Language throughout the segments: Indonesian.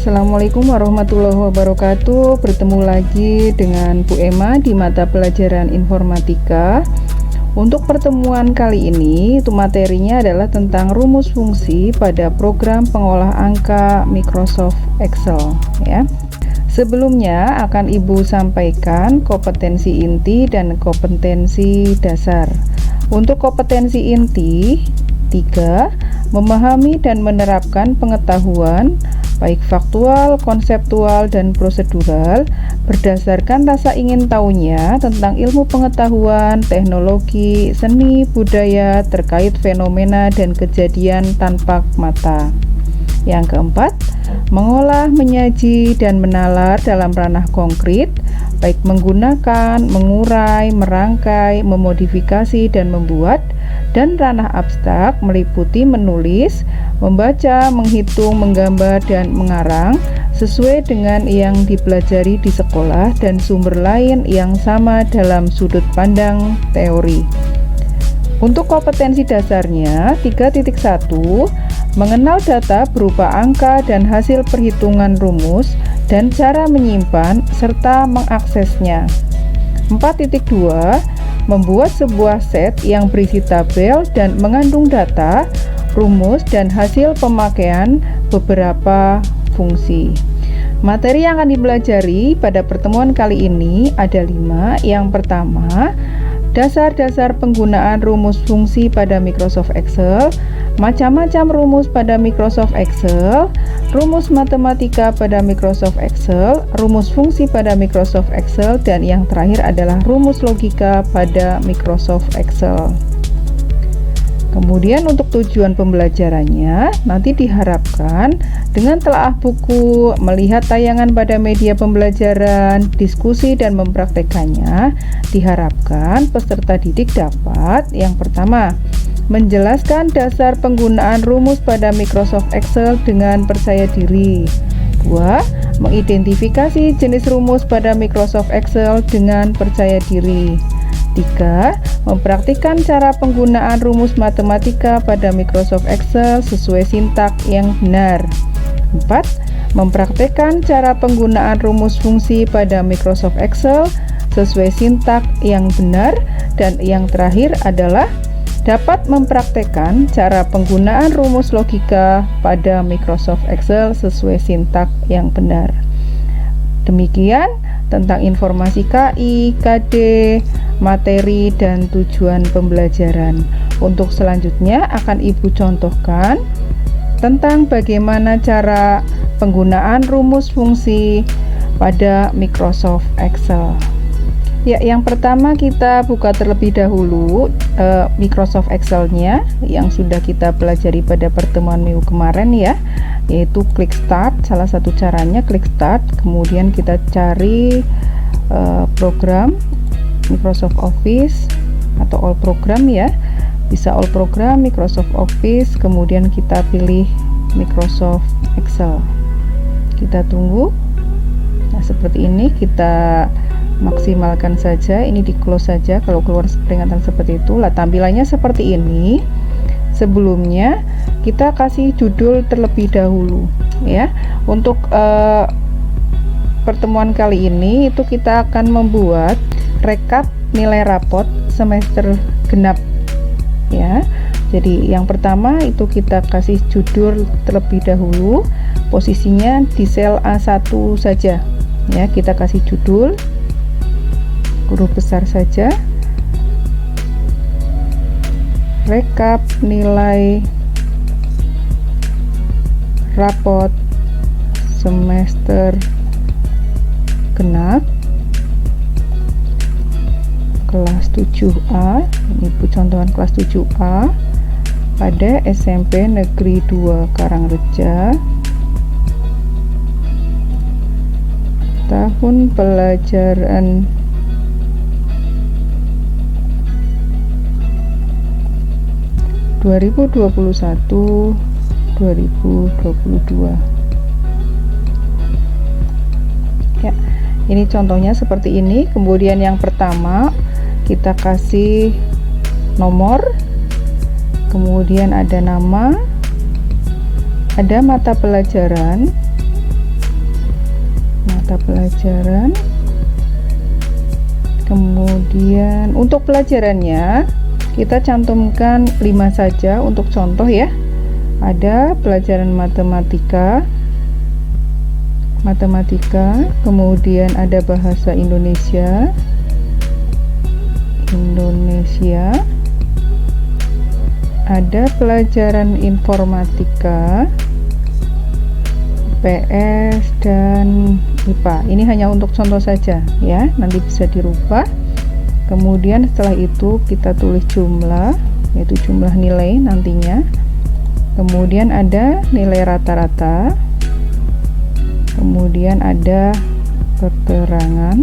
Assalamualaikum warahmatullahi wabarakatuh. Bertemu lagi dengan Bu Emma di mata pelajaran informatika. Untuk pertemuan kali ini itu materinya adalah tentang rumus fungsi pada program pengolah angka Microsoft Excel ya. Sebelumnya akan Ibu sampaikan kompetensi inti dan kompetensi dasar. Untuk kompetensi inti 3, memahami dan menerapkan pengetahuan baik faktual, konseptual, dan prosedural berdasarkan rasa ingin tahunya tentang ilmu pengetahuan, teknologi, seni, budaya terkait fenomena dan kejadian tanpa mata. Yang keempat, mengolah, menyaji, dan menalar dalam ranah konkret, baik menggunakan, mengurai, merangkai, memodifikasi, dan membuat, dan ranah abstrak meliputi menulis, membaca, menghitung, menggambar, dan mengarang sesuai dengan yang dipelajari di sekolah dan sumber lain yang sama dalam sudut pandang teori. Untuk kompetensi dasarnya 3.1, mengenal data berupa angka dan hasil perhitungan rumus dan cara menyimpan serta mengaksesnya. 4.2, membuat sebuah set yang berisi tabel dan mengandung data, rumus, dan hasil pemakaian beberapa fungsi. Materi yang akan dipelajari pada pertemuan kali ini ada 5. Yang pertama, dasar-dasar penggunaan rumus fungsi pada Microsoft Excel, macam-macam rumus pada Microsoft Excel, rumus matematika pada Microsoft Excel, rumus fungsi pada Microsoft Excel, dan yang terakhir adalah rumus logika pada Microsoft Excel. Kemudian untuk tujuan pembelajarannya, nanti diharapkan dengan telaah buku, melihat tayangan pada media pembelajaran, diskusi dan mempraktekannya, diharapkan peserta didik dapat yang pertama, menjelaskan dasar penggunaan rumus pada Microsoft Excel dengan percaya diri. 2, mengidentifikasi jenis rumus pada Microsoft Excel dengan percaya diri. 3, mempraktikkan cara penggunaan rumus matematika pada Microsoft Excel sesuai sintak yang benar. 4, mempraktikkan cara penggunaan rumus fungsi pada Microsoft Excel sesuai sintak yang benar. Dan yang terakhir adalah dapat mempraktikkan cara penggunaan rumus logika pada Microsoft Excel sesuai sintak yang benar. Demikian tentang informasi KI, KD, materi, dan tujuan pembelajaran. Untuk selanjutnya akan Ibu contohkan tentang bagaimana cara penggunaan rumus fungsi pada Microsoft Excel. Ya, yang pertama kita buka terlebih dahulu Microsoft Excel-nya yang sudah kita pelajari pada pertemuan minggu kemarin ya, yaitu klik start. Salah satu caranya klik start, kemudian kita cari program Microsoft Office atau all program ya, bisa all program Microsoft Office, kemudian kita pilih Microsoft Excel, kita tunggu. Nah seperti ini, kita maksimalkan saja, ini di close saja kalau keluar peringatan seperti itu. Lah tampilannya seperti ini. Sebelumnya kita kasih judul terlebih dahulu ya. Untuk pertemuan kali ini itu kita akan membuat rekap nilai rapot semester genap ya. Jadi yang pertama itu kita kasih judul terlebih dahulu, posisinya di sel A1 saja ya. Kita kasih judul huruf besar saja, rekap nilai rapot semester genap kelas 7A. Ini contohan kelas 7A pada SMP Negeri 2 Karangreja, tahun pelajaran 2021-2022 ya. Ini contohnya seperti ini. Kemudian yang pertama kita kasih nomor, kemudian ada nama, ada mata pelajaran, mata pelajaran. Kemudian untuk pelajarannya kita cantumkan 5 saja untuk contoh ya. Ada pelajaran matematika, kemudian ada bahasa Indonesia, ada pelajaran informatika, PS dan IPA. Ini hanya untuk contoh saja ya, nanti bisa dirubah. Kemudian setelah itu kita tulis jumlah, yaitu jumlah nilai nantinya. Kemudian ada nilai rata-rata, kemudian ada keterangan.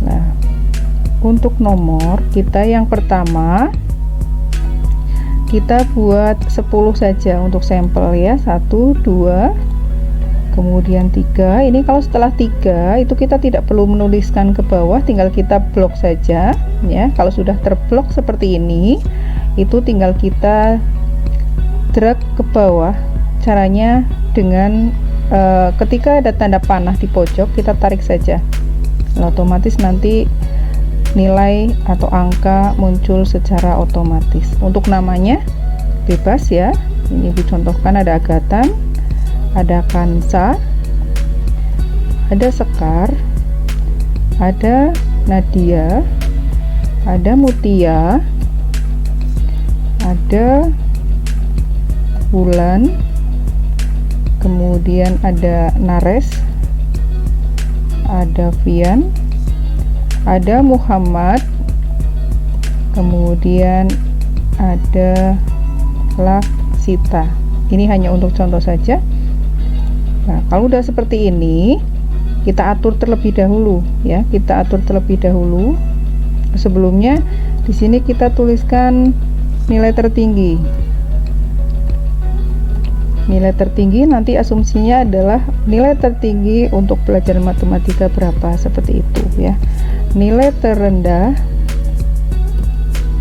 Nah, untuk nomor kita yang pertama kita buat 10 saja untuk sampel ya, 1, 2, kemudian 3. Ini kalau setelah 3 itu kita tidak perlu menuliskan ke bawah, tinggal kita blok saja ya. Kalau sudah terblok seperti ini, itu tinggal kita drag ke bawah. Caranya dengan ketika ada tanda panah di pojok, kita tarik saja. Nah, otomatis nanti nilai atau angka muncul secara otomatis. Untuk namanya bebas ya. Ini dicontohkan ada Agatan, ada Kansa, ada Sekar, ada Nadia, ada Mutia, ada Wulan, kemudian ada Nares, ada Vian, ada Muhammad, kemudian ada Laksita. Ini hanya untuk contoh saja. Nah, kalau udah seperti ini, kita atur terlebih dahulu ya. Kita atur terlebih dahulu. Sebelumnya di sini kita tuliskan nilai tertinggi. Nilai tertinggi nanti asumsinya adalah nilai tertinggi untuk pelajaran matematika berapa, seperti itu ya. Nilai terendah,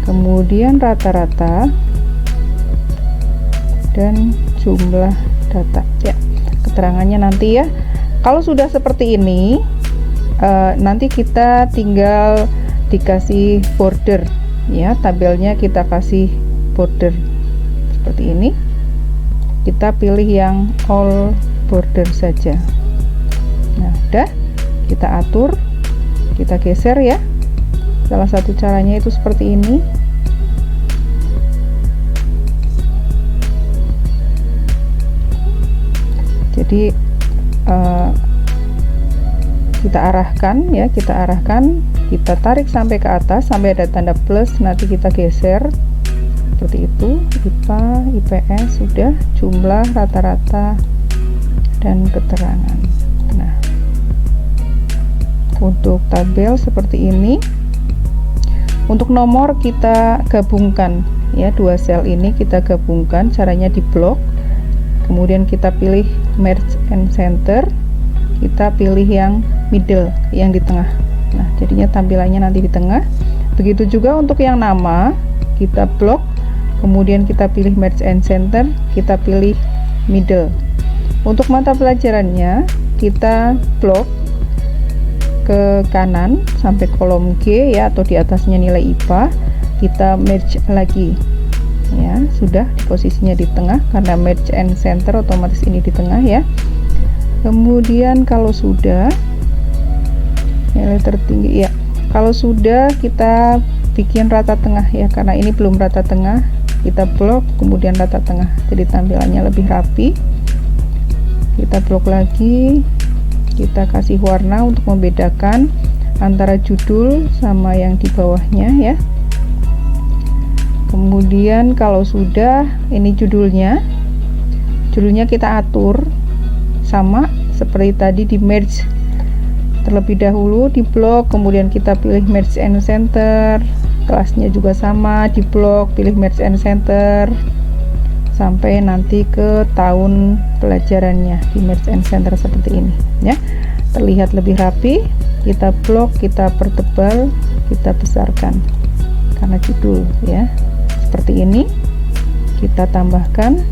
kemudian rata-rata, dan jumlah data ya. Keterangannya nanti ya. Kalau sudah seperti ini, nanti kita tinggal dikasih border ya, tabelnya kita kasih border seperti ini. Kita pilih yang all border saja. Nah, udah kita atur, kita geser ya. Salah satu caranya itu seperti ini. Jadi kita arahkan ya, kita tarik sampai ke atas sampai ada tanda plus, nanti kita geser seperti itu. IPA, IPS sudah, jumlah, rata-rata, dan keterangan. Nah, untuk tabel seperti ini. Untuk nomor kita gabungkan ya, dua sel ini kita gabungkan, caranya di blok. Kemudian kita pilih merge and center, kita pilih yang middle, yang di tengah. Nah, jadinya tampilannya nanti di tengah. Begitu juga untuk yang nama, kita blok, kemudian kita pilih merge and center, kita pilih middle. Untuk mata pelajarannya, kita blok ke kanan sampai kolom G ya, atau di atasnya nilai IPA, kita merge lagi. Ya, sudah di posisinya di tengah karena merge and center, otomatis ini di tengah ya. Kemudian kalau sudah nilai tertinggi ya, kalau sudah kita bikin rata tengah ya, karena ini belum rata tengah, kita blok kemudian rata tengah, jadi tampilannya lebih rapi. Kita blok lagi, kita kasih warna untuk membedakan antara judul sama yang di bawahnya ya. Kemudian kalau sudah, ini judulnya kita atur sama seperti tadi, di merge terlebih dahulu, di blok, kemudian kita pilih merge and center. Kelasnya juga sama, di blok, pilih merge and center sampai nanti ke tahun pelajarannya, di merge and center seperti ini ya. Terlihat lebih rapi. Kita blok, kita pertebal, kita besarkan karena judul ya. Seperti ini kita tambahkan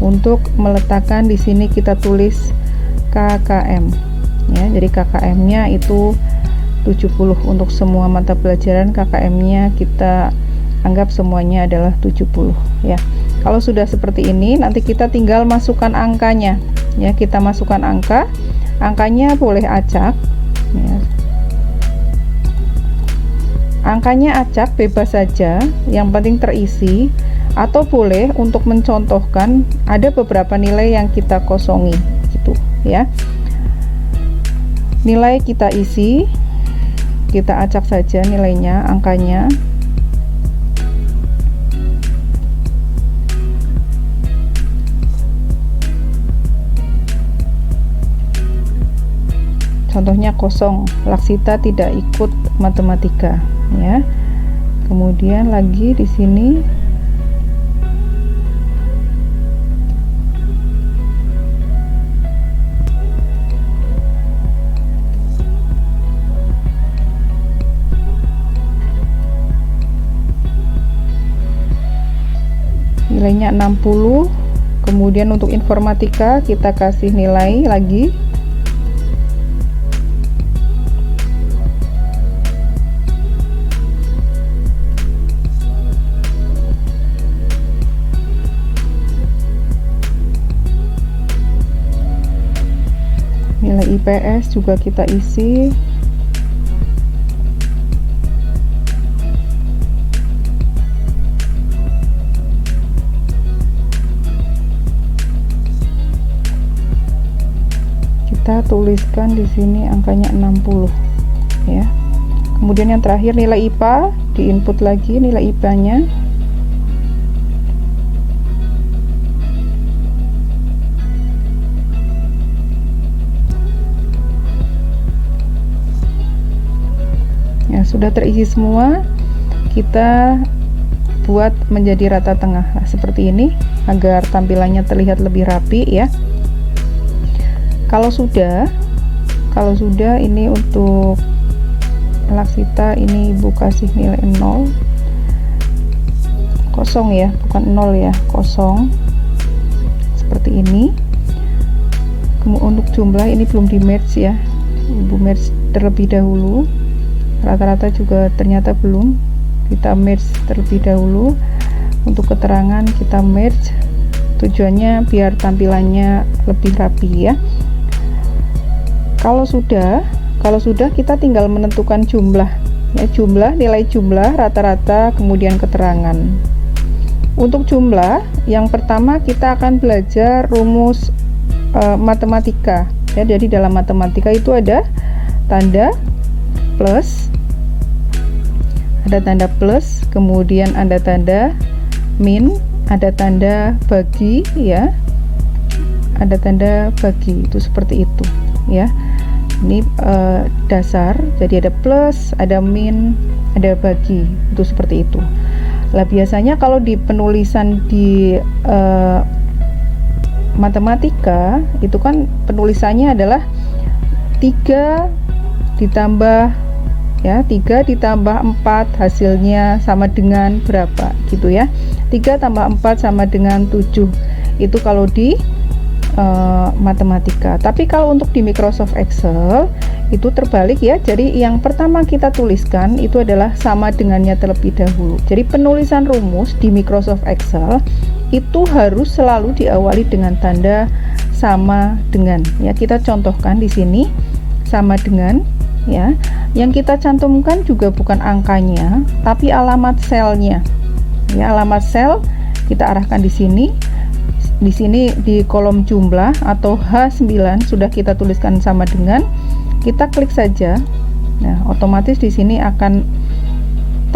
untuk meletakkan di sini, kita tulis KKM ya. Jadi KKM-nya itu 70 untuk semua mata pelajaran. KKM-nya kita anggap semuanya adalah 70 ya. Kalau sudah seperti ini, nanti kita tinggal masukkan angkanya ya. Kita masukkan angkanya boleh acak ya. Angkanya acak bebas saja, yang penting terisi, atau boleh untuk mencontohkan ada beberapa nilai yang kita kosongi gitu ya. Nilai kita isi, kita acak saja nilainya, angkanya. Contohnya kosong, Laksita tidak ikut matematika ya. Kemudian lagi di sini nilainya 60. Kemudian untuk informatika kita kasih nilai lagi, nilai IPS juga kita isi. Kita tuliskan di sini angkanya 60 ya. Kemudian yang terakhir nilai IPA, diinput lagi nilai IPA-nya. Ya, sudah terisi semua, kita buat menjadi rata tengah. Nah, seperti ini agar tampilannya terlihat lebih rapi ya. Kalau sudah ini untuk Laksita, ini Ibu kasih nilai 0, kosong ya, bukan 0 ya, kosong seperti ini. Kemudian untuk jumlah ini belum di merge ya, Ibu merge terlebih dahulu. Rata-rata juga ternyata belum, kita merge terlebih dahulu. Untuk keterangan kita merge, tujuannya biar tampilannya lebih rapi ya. Kalau sudah kita tinggal menentukan jumlah ya, nilai jumlah, rata-rata, kemudian keterangan. Untuk jumlah, yang pertama kita akan belajar rumus matematika ya. Jadi dalam matematika itu ada tanda plus, kemudian ada tanda min, ada tanda bagi ya, ada tanda bagi, itu seperti itu ya. Ini dasar, jadi ada plus, ada min, ada bagi, itu seperti itu. Lah biasanya kalau di penulisan di matematika itu kan penulisannya adalah 3 ditambah ya, 3 ditambah 4 hasilnya sama dengan berapa gitu ya. 3 tambah 4 sama dengan 7, itu kalau di matematika. Tapi kalau untuk di Microsoft Excel itu terbalik ya. Jadi yang pertama kita tuliskan itu adalah sama dengannya terlebih dahulu. Jadi penulisan rumus di Microsoft Excel itu harus selalu diawali dengan tanda sama dengan ya. Kita contohkan di sini sama dengan ya. Yang kita cantumkan juga bukan angkanya, tapi alamat selnya ya. Alamat sel kita arahkan di sini. Di sini di kolom jumlah atau H9 sudah kita tuliskan sama dengan, kita klik saja. Nah, otomatis di sini akan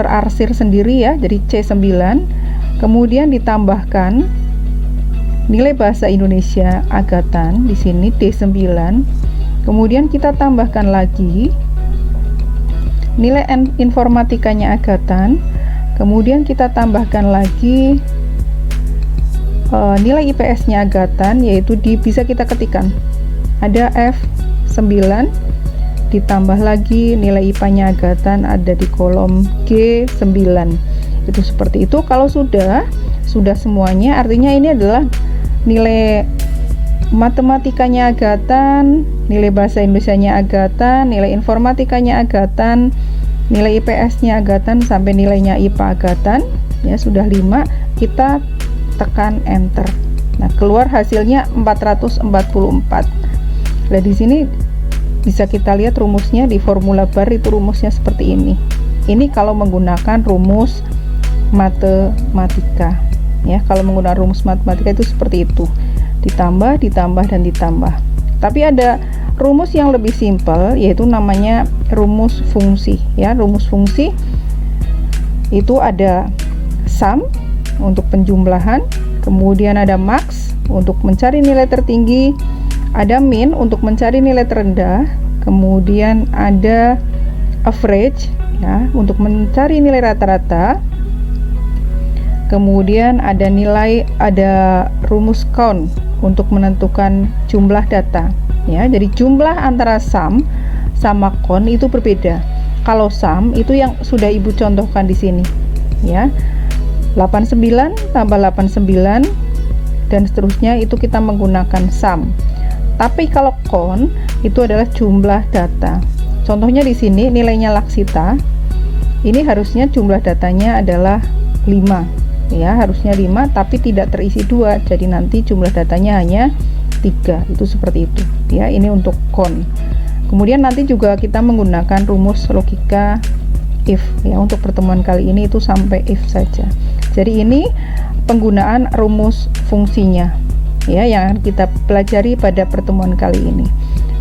terarsir sendiri ya, jadi C9. Kemudian ditambahkan nilai bahasa Indonesia Agatan di sini D9. Kemudian kita tambahkan lagi nilai informatikanya Agatan. Kemudian kita tambahkan lagi nilai IPS-nya Agatan, yaitu bisa kita ketikkan ada F9, ditambah lagi nilai IPA-nya Agatan ada di kolom G9. Itu seperti itu. Kalau sudah semuanya, artinya ini adalah nilai matematikanya agatan, nilai bahasa Indonesianya agatan, nilai informatikanya agatan, nilai IPS-nya agatan, sampai nilainya IPA agatan. Ya, sudah 5, kita tekan enter. Nah, keluar hasilnya 444. Nah, di sini bisa kita lihat rumusnya di formula bar, itu rumusnya seperti ini. Ini kalau menggunakan rumus matematika. Ya, kalau menggunakan rumus matematika itu seperti itu. Ditambah, ditambah, dan ditambah. Tapi ada rumus yang lebih simpel, yaitu namanya rumus fungsi. Ya, rumus fungsi itu ada sum untuk penjumlahan, kemudian ada max untuk mencari nilai tertinggi, ada min untuk mencari nilai terendah, kemudian ada average ya untuk mencari nilai rata-rata, kemudian ada rumus count untuk menentukan jumlah data. Ya, jadi jumlah antara sum sama count itu berbeda. Kalau sum itu yang sudah Ibu contohkan di sini. Ya. 89 tambah 89 dan seterusnya itu kita menggunakan sum. Tapi kalau count itu adalah jumlah data. Contohnya di sini nilainya Laksita. Ini harusnya jumlah datanya adalah 5. Ya, harusnya 5 tapi tidak terisi 2. Jadi nanti jumlah datanya hanya 3. Itu seperti itu. Ya, ini untuk count. Kemudian nanti juga kita menggunakan rumus logika if. Ya, untuk pertemuan kali ini itu sampai if saja. Jadi ini penggunaan rumus fungsinya ya yang kita pelajari pada pertemuan kali ini.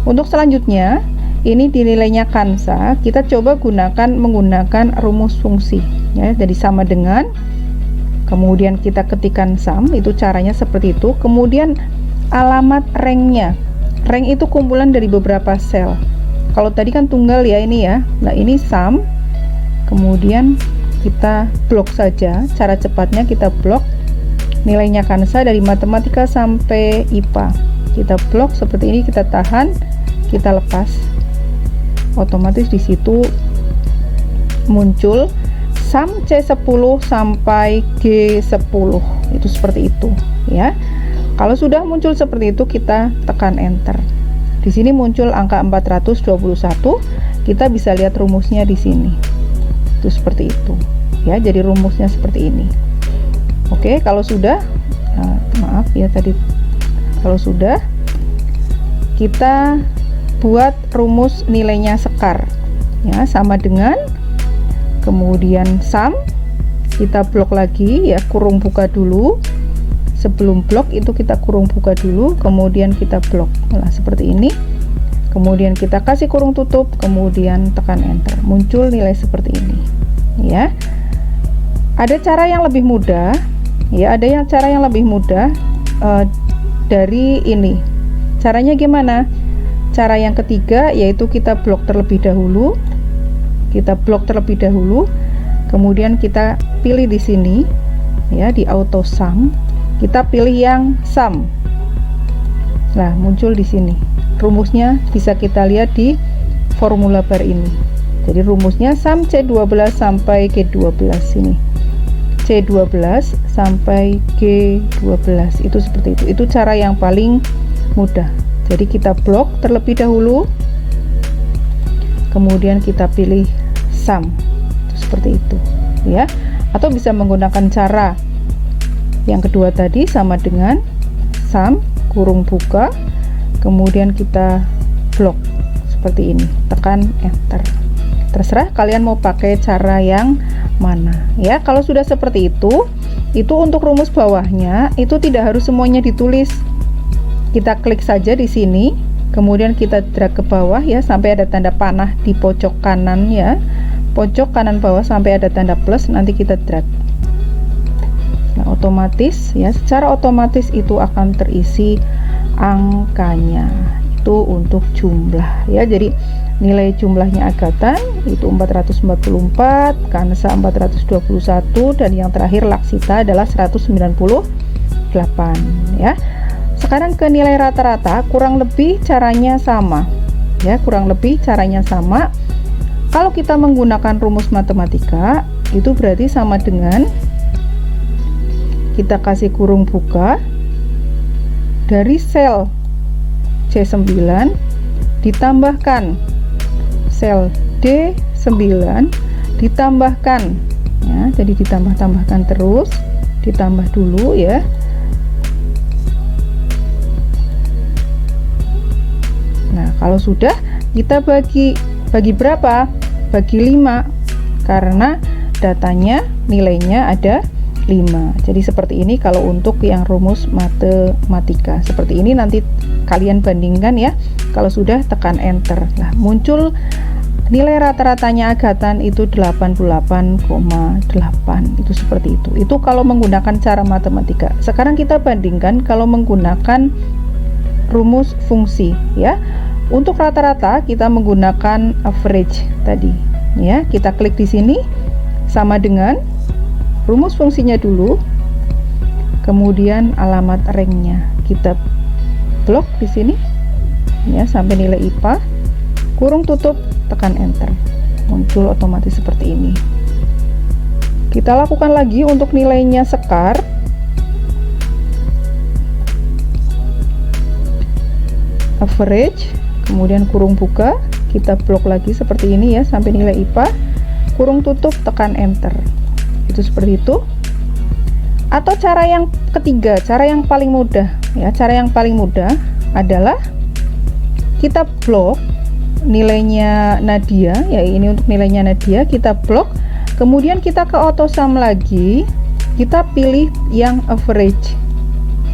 Untuk selanjutnya, ini di nilainya Kansa, kita coba menggunakan rumus fungsi ya. Jadi sama dengan, kemudian kita ketikkan sum, itu caranya seperti itu. Kemudian alamat ranknya. Rank itu kumpulan dari beberapa sel. Kalau tadi kan tunggal ya ini ya. Nah, ini sum. Kemudian kita blok saja, cara cepatnya kita blok nilainya Kansa dari matematika sampai IPA. Kita blok seperti ini, kita tahan, kita lepas. Otomatis di situ muncul sum C10 sampai G10. Itu seperti itu ya. Kalau sudah muncul seperti itu, kita tekan enter. Di sini muncul angka 421. Kita bisa lihat rumusnya di sini. Itu seperti itu ya, jadi rumusnya seperti ini. Oke, kalau sudah maaf ya tadi, kalau sudah kita buat rumus nilainya Sekar ya, sama dengan kemudian sum, kita blok lagi ya, kurung buka dulu. Sebelum blok itu kita kurung buka dulu, kemudian kita blok. Nah, seperti ini. Kemudian kita kasih kurung tutup, kemudian tekan enter. Muncul nilai seperti ini. Ya. Ada cara yang lebih mudah. Ya, ada cara yang lebih mudah dari ini. Caranya gimana? Cara yang ketiga yaitu kita blok terlebih dahulu. Kita blok terlebih dahulu. Kemudian kita pilih di sini ya, di auto sum. Kita pilih yang sum. Nah, muncul di sini. Rumusnya bisa kita lihat di formula bar ini. Jadi rumusnya sum C12 sampai G12 ini. C12 sampai G12 itu seperti itu. Itu cara yang paling mudah. Jadi kita blok terlebih dahulu. Kemudian kita pilih sum. Itu seperti itu, ya. Atau bisa menggunakan cara yang kedua tadi, sama dengan sum kurung buka, kemudian kita blok seperti ini, tekan enter. Terserah kalian mau pakai cara yang mana ya. Kalau sudah seperti itu untuk rumus bawahnya itu tidak harus semuanya ditulis. Kita klik saja di sini, kemudian kita drag ke bawah ya sampai ada tanda panah di pojok kanan ya, pojok kanan bawah sampai ada tanda plus, nanti kita drag. Nah, otomatis ya, secara otomatis itu akan terisi angkanya. Itu untuk jumlah ya. Jadi nilai jumlahnya Agatan itu 444, Kansa 421, dan yang terakhir Laksita adalah 198 ya. Sekarang ke nilai rata-rata, kurang lebih caranya sama ya, kurang lebih caranya sama. Kalau kita menggunakan rumus matematika itu berarti sama dengan kita kasih kurung buka, dari sel C9 ditambahkan sel D9 ditambahkan ya, jadi ditambahkan terus, ditambah dulu ya. Nah, kalau sudah kita bagi berapa? Bagi 5 karena datanya nilainya ada 5. Jadi seperti ini kalau untuk yang rumus matematika. Seperti ini nanti kalian bandingkan ya. Kalau sudah tekan enter. Nah, muncul nilai rata-ratanya Agatan itu 88,8. Itu seperti itu. Itu kalau menggunakan cara matematika. Sekarang kita bandingkan kalau menggunakan rumus fungsi ya. Untuk rata-rata kita menggunakan average tadi ya. Kita klik di sini sama dengan rumus fungsinya dulu. Kemudian alamat ranknya kita blok di sini ya sampai nilai IPA, kurung tutup, tekan enter, muncul otomatis seperti ini. Kita lakukan lagi untuk nilainya sekar. Average, kemudian kurung buka, kita blok lagi seperti ini ya sampai nilai IPA, kurung tutup, tekan enter. Itu seperti itu. Atau cara yang ketiga, cara yang paling mudah ya. Cara yang paling mudah adalah kita blok nilainya Nadia ya, ini untuk nilainya Nadia kita blok, kemudian kita ke autosum lagi, kita pilih yang average.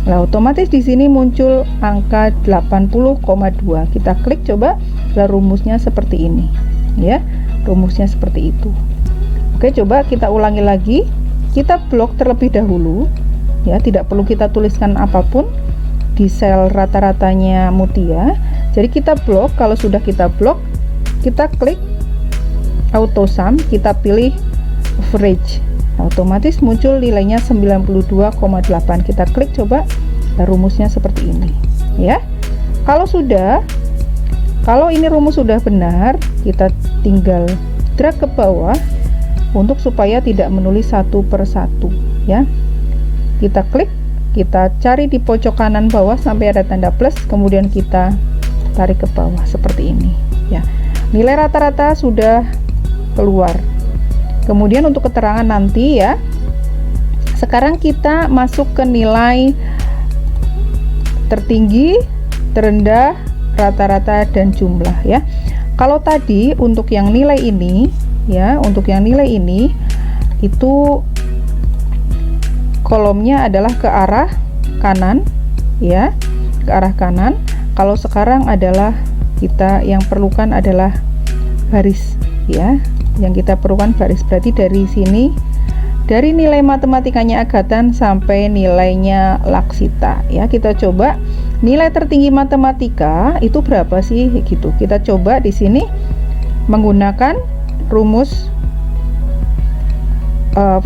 Nah, otomatis di sini muncul angka 80,2. Kita klik coba, lah rumusnya seperti ini ya. Rumusnya seperti itu. Oke, coba kita ulangi lagi. Kita blok terlebih dahulu ya, tidak perlu kita tuliskan apapun di sel rata-ratanya Mutia. Jadi kita blok, kalau sudah kita blok, kita klik autosum, kita pilih average. Nah, otomatis muncul nilainya 92,8. Kita klik coba, nah, rumusnya seperti ini ya. Kalau ini rumus sudah benar, kita tinggal drag ke bawah untuk supaya tidak menulis satu per satu ya. Kita klik, kita cari di pojok kanan bawah sampai ada tanda plus, kemudian kita tarik ke bawah seperti ini ya. Nilai rata-rata sudah keluar. Kemudian untuk keterangan nanti ya, sekarang kita masuk ke nilai tertinggi, terendah, rata-rata, dan jumlah ya. Kalau tadi untuk yang nilai ini ya, untuk yang nilai ini itu kolomnya adalah ke arah kanan ya, ke arah kanan. Kalau sekarang adalah kita yang perlukan adalah baris ya, yang kita perlukan baris. Berarti dari sini, dari nilai matematikanya Agatan sampai nilainya Laksita ya. Kita coba nilai tertinggi matematika itu berapa sih gitu. Kita coba di sini menggunakan rumus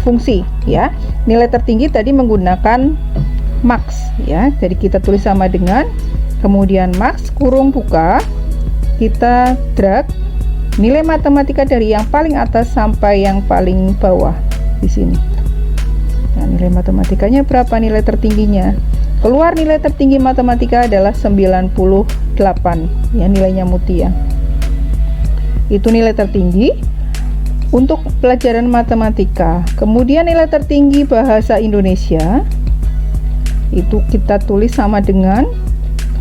fungsi ya. Nilai tertinggi tadi menggunakan max ya. Jadi kita tulis sama dengan, kemudian max kurung buka, kita drag nilai matematika dari yang paling atas sampai yang paling bawah di sini. Nah, nilai matematikanya berapa nilai tertingginya? Keluar nilai tertinggi matematika adalah 98 ya, nilainya Mutia. Itu nilai tertinggi untuk pelajaran matematika. Kemudian nilai tertinggi bahasa Indonesia itu kita tulis sama dengan,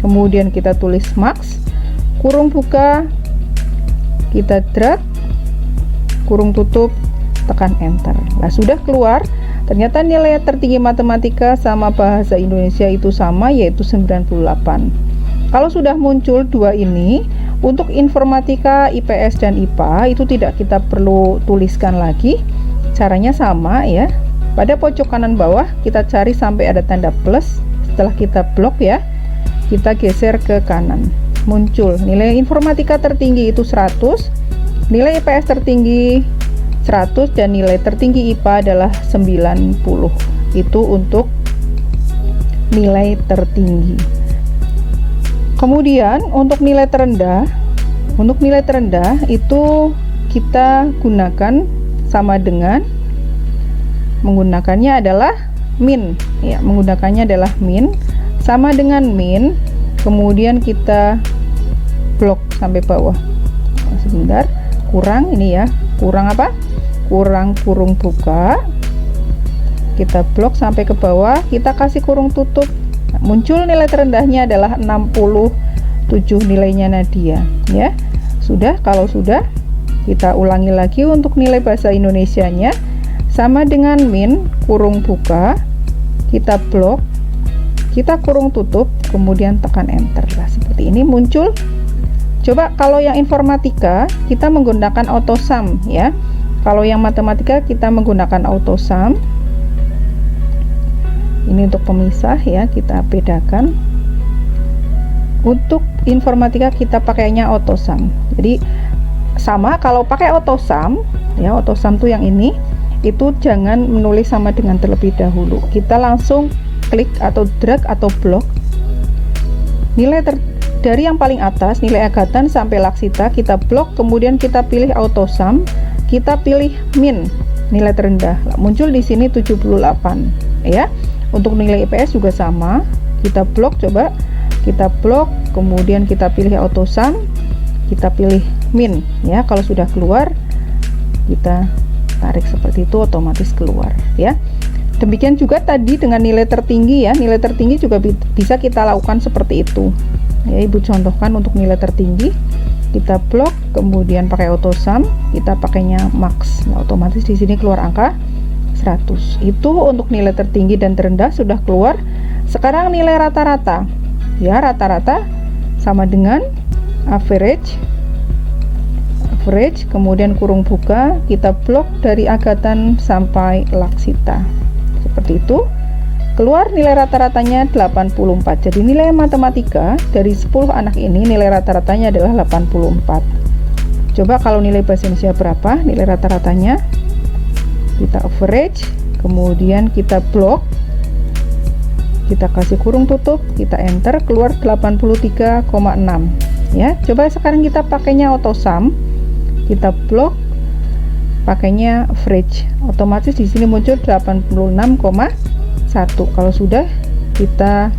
kemudian kita tulis max kurung buka, kita drag, kurung tutup, tekan enter. Nah, sudah keluar. Ternyata nilai tertinggi matematika sama bahasa Indonesia itu sama, yaitu 98. Kalau sudah muncul dua ini, untuk informatika, IPS dan IPA itu tidak kita perlu tuliskan lagi. Caranya sama ya. Pada pojok kanan bawah kita cari sampai ada tanda plus. Setelah kita blok ya, kita geser ke kanan. Muncul nilai informatika tertinggi itu 100, nilai IPS tertinggi 100, dan nilai tertinggi IPA adalah 90. Itu untuk nilai tertinggi. Kemudian untuk nilai terendah itu kita gunakan sama dengan, menggunakannya adalah min ya, menggunakannya adalah min, sama dengan min kemudian kita blok sampai bawah. Sebentar, kurang ini ya, kurang apa? Kurang kurung buka, kita blok sampai ke bawah, kita kasih kurung tutup. Nah, muncul nilai terendahnya adalah 67 nilainya Nadia ya. Sudah, kalau sudah kita ulangi lagi untuk nilai bahasa Indonesianya, sama dengan min kurung buka, kita blok, kita kurung tutup, kemudian tekan enter. Nah, seperti ini muncul. Coba kalau yang informatika kita menggunakan autosum ya. Kalau yang matematika kita menggunakan autosum. Ini untuk pemisah ya, kita bedakan. Untuk informatika kita pakainya autosum. Jadi sama kalau pakai autosum ya, autosum tuh yang ini, itu jangan menulis sama dengan terlebih dahulu. Kita langsung klik atau drag atau blok nilai dari yang paling atas, nilai agatan sampai laksita, kita blok, kemudian kita pilih autosum, kita pilih min, nilai terendah. Muncul di sini 78 ya. Untuk nilai IPS juga sama, kita blok, coba kita blok, kemudian kita pilih autosum, kita pilih min ya. Kalau sudah keluar, kita tarik seperti itu, otomatis keluar ya. Demikian juga tadi dengan nilai tertinggi ya, nilai tertinggi juga bisa kita lakukan seperti itu ya. Ibu contohkan untuk nilai tertinggi, kita blok, kemudian pakai autosum, kita pakainya max. Nah, otomatis di sini keluar angka 100. Itu untuk nilai tertinggi dan terendah sudah keluar. Sekarang nilai rata-rata ya, rata-rata sama dengan average, kemudian kurung buka, kita blok dari agatan sampai laksita. Seperti itu. Keluar nilai rata-ratanya 84. Jadi nilai matematika dari 10 anak ini nilai rata-ratanya adalah 84. Coba kalau nilai bahasa Indonesia berapa nilai rata-ratanya? Kita average, kemudian kita blok, kita kasih kurung tutup, kita enter, keluar 83,6 ya. Coba sekarang kita pakainya autosum, kita blok, pakainya average, otomatis di sini muncul 86,1. Kalau sudah, kita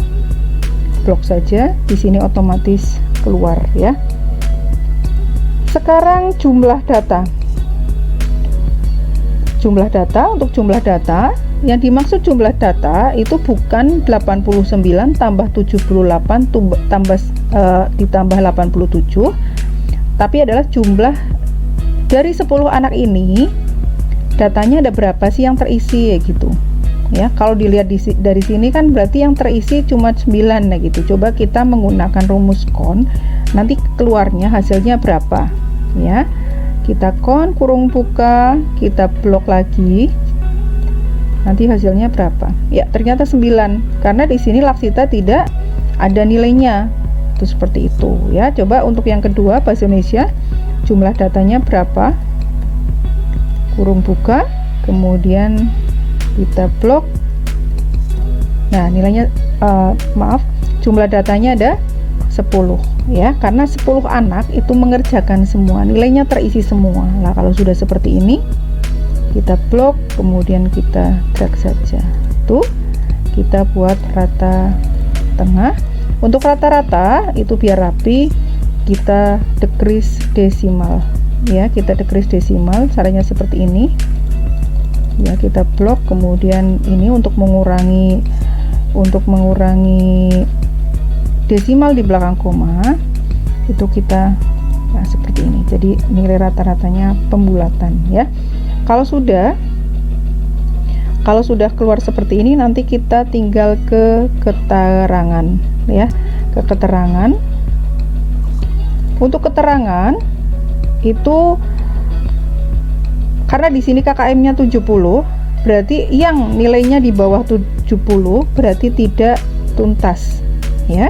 blok saja, di sini otomatis keluar ya. Sekarang jumlah data. Untuk jumlah data yang dimaksud jumlah data itu bukan 89 tambah 78 ditambah 87, tapi adalah jumlah dari 10 anak ini, datanya ada berapa sih yang terisi ya gitu ya. Kalau dilihat dari sini kan berarti yang terisi cuma 9 nah gitu. Coba kita menggunakan rumus kon, nanti keluarnya hasilnya berapa ya. Kita kon kurung buka, kita blok lagi, nanti hasilnya berapa ya. Ternyata 9 karena di sini laksita tidak ada nilainya. Itu seperti itu ya. Coba untuk yang kedua bahasa Indonesia, jumlah datanya berapa, kurung buka, kemudian kita blok. Nah nilainya jumlah datanya ada 10 ya, karena 10 anak itu mengerjakan semua, nilainya terisi semua. Nah kalau sudah seperti ini, kita blok, kemudian kita drag saja. Tuh, kita buat rata tengah. Untuk rata-rata itu biar rapi, kita decrease desimal ya, kita decrease desimal. Caranya seperti ini ya, kita blok, kemudian ini untuk mengurangi desimal di belakang koma, itu kita nah, seperti ini. Jadi nilai rata-ratanya pembulatan ya. Kalau sudah keluar seperti ini, nanti kita tinggal ke keterangan ya, ke keterangan. Untuk keterangan itu karena di sini KKM-nya 70, berarti yang nilainya di bawah 70 berarti tidak tuntas ya.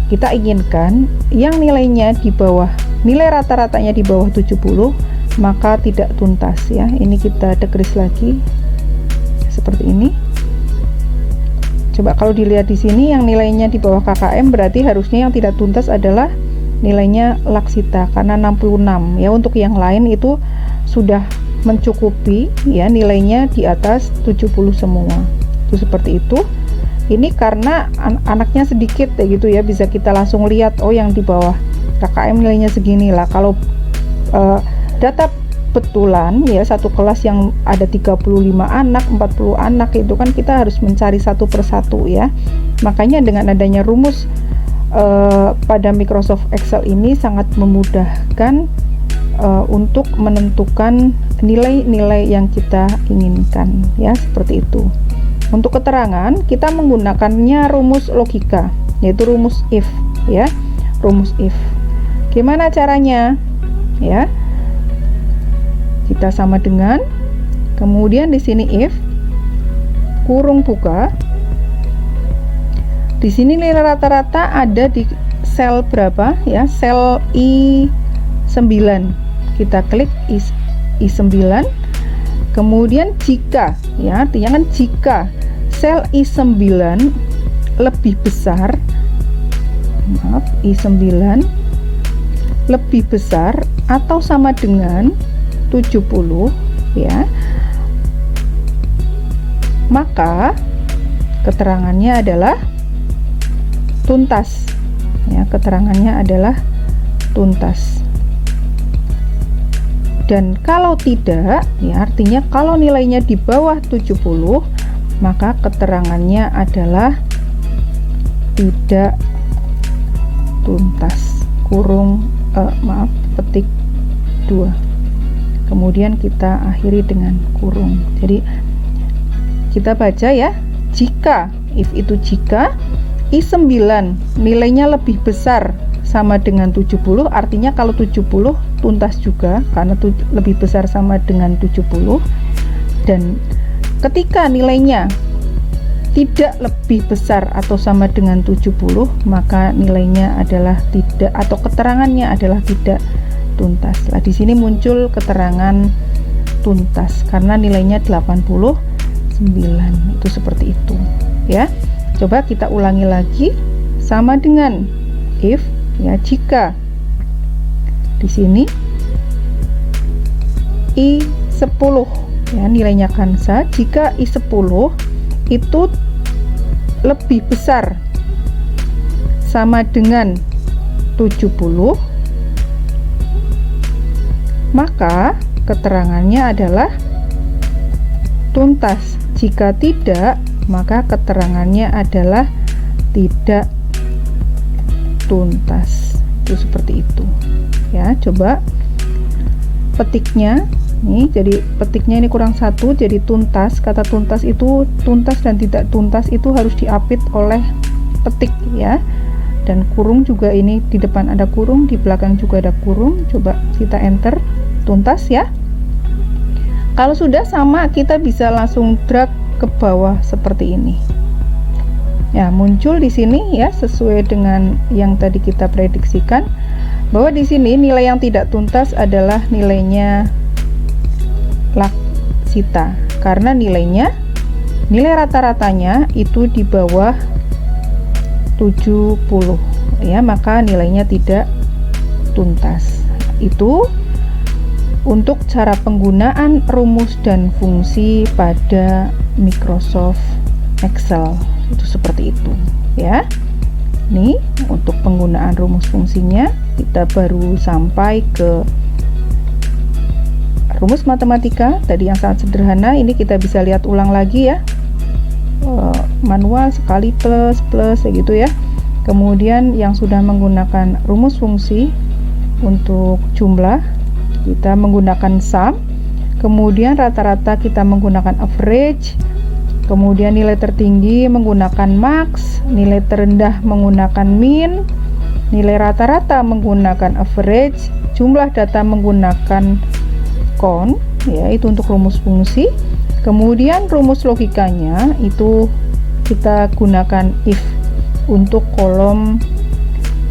Kita inginkan yang nilainya di bawah, nilai rata-ratanya di bawah 70, maka tidak tuntas ya. Ini kita decrease lagi seperti ini. Coba kalau dilihat di sini yang nilainya di bawah KKM, berarti harusnya yang tidak tuntas adalah nilainya laksita karena 66 ya. Untuk yang lain itu sudah mencukupi ya, nilainya di atas 70 semua. Itu seperti itu. Ini karena anaknya sedikit kayak gitu ya, bisa kita langsung lihat oh yang di bawah KKM nilainya segini lah. Kalau data betulan ya, satu kelas yang ada 35 anak, 40 anak, itu kan kita harus mencari satu persatu ya. Makanya dengan adanya rumus pada Microsoft Excel ini sangat memudahkan untuk menentukan nilai-nilai yang kita inginkan ya, seperti itu. Untuk keterangan kita menggunakannya rumus logika, yaitu rumus if ya, rumus if. Gimana caranya ya? Kita sama dengan, kemudian di sini if kurung buka, di sini nilai rata-rata ada di sel berapa ya, sel I9. Kita klik I9, kemudian jika ya, artinya kan jika sel I9 lebih besar, maaf, I9 lebih besar atau sama dengan 70 ya, maka keterangannya adalah tuntas ya, keterangannya adalah tuntas. Dan kalau tidak ya, artinya kalau nilainya di bawah 70, maka keterangannya adalah tidak tuntas, kurung maaf, petik 2. Kemudian kita akhiri dengan kurung. Jadi kita baca ya, jika, if itu jika I9 nilainya lebih besar sama dengan 70, artinya kalau 70 tuntas juga karena lebih besar sama dengan 70. Dan ketika nilainya tidak lebih besar atau sama dengan 70, maka nilainya adalah tidak, atau keterangannya adalah tidak tuntas. Nah, di sini muncul keterangan tuntas karena nilainya 89. Itu seperti itu ya. Coba kita ulangi lagi, sama dengan if ya, jika di sini I10 ya, nilainya Kansa, jika I10 itu lebih besar sama dengan 70, maka keterangannya adalah tuntas. Jika tidak, maka keterangannya adalah tidak tuntas. Itu seperti itu ya. Coba petiknya nih, jadi petiknya ini kurang satu, jadi tuntas. Kata tuntas itu, tuntas dan tidak tuntas itu harus diapit oleh petik ya. Dan kurung juga, ini di depan ada kurung, di belakang juga ada kurung. Coba kita enter tuntas ya. Kalau sudah sama, kita bisa langsung drag ke bawah seperti ini ya, muncul di sini ya, sesuai dengan yang tadi kita prediksikan, bahwa di sini nilai yang tidak tuntas adalah nilainya Laksita, karena nilai rata-ratanya itu di bawah 70 ya, maka nilainya tidak tuntas. Itu untuk cara penggunaan rumus dan fungsi pada Microsoft Excel. Itu seperti itu ya. Nih untuk penggunaan rumus fungsinya, kita baru sampai ke rumus matematika tadi yang sangat sederhana. Ini kita bisa lihat ulang lagi ya, manual sekali plus kayak gitu ya. Kemudian yang sudah menggunakan rumus fungsi untuk jumlah, kita menggunakan sum, kemudian rata-rata kita menggunakan average, kemudian nilai tertinggi menggunakan max, nilai terendah menggunakan min, nilai rata-rata menggunakan average, jumlah data menggunakan count ya, itu untuk rumus fungsi. Kemudian rumus logikanya itu kita gunakan if untuk kolom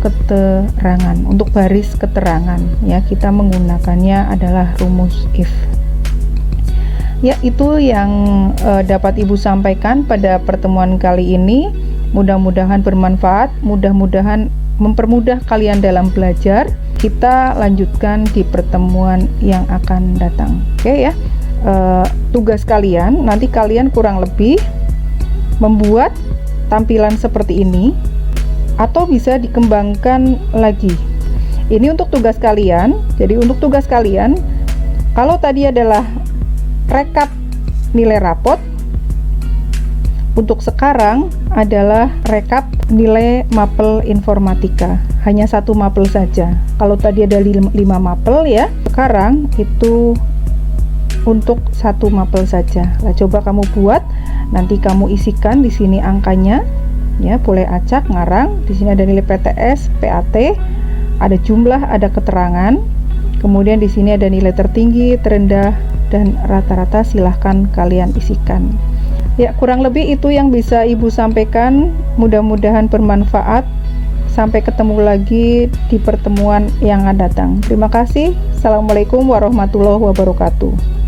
keterangan, untuk baris keterangan ya, kita menggunakannya adalah rumus if. Ya, itu yang dapat Ibu sampaikan pada pertemuan kali ini. Mudah-mudahan bermanfaat, mudah-mudahan mempermudah kalian dalam belajar. Kita lanjutkan di pertemuan yang akan datang. Oke ya. Tugas kalian, nanti kalian kurang lebih membuat tampilan seperti ini atau bisa dikembangkan lagi. Ini untuk tugas kalian. Jadi untuk tugas kalian, kalau tadi adalah rekap nilai rapot, untuk sekarang adalah rekap nilai mapel informatika. Hanya satu mapel saja. Kalau tadi ada 5 mapel ya, sekarang itu untuk satu mapel saja. Lah coba kamu buat, nanti kamu isikan di sini angkanya. Ya, boleh acak, ngarang. Di sini ada nilai PTS, PAT, ada jumlah, ada keterangan. Kemudian di sini ada nilai tertinggi, terendah, dan rata-rata. Silahkan kalian isikan. Ya, kurang lebih itu yang bisa Ibu sampaikan. Mudah-mudahan bermanfaat. Sampai ketemu lagi di pertemuan yang akan datang. Terima kasih. Assalamualaikum warahmatullahi wabarakatuh.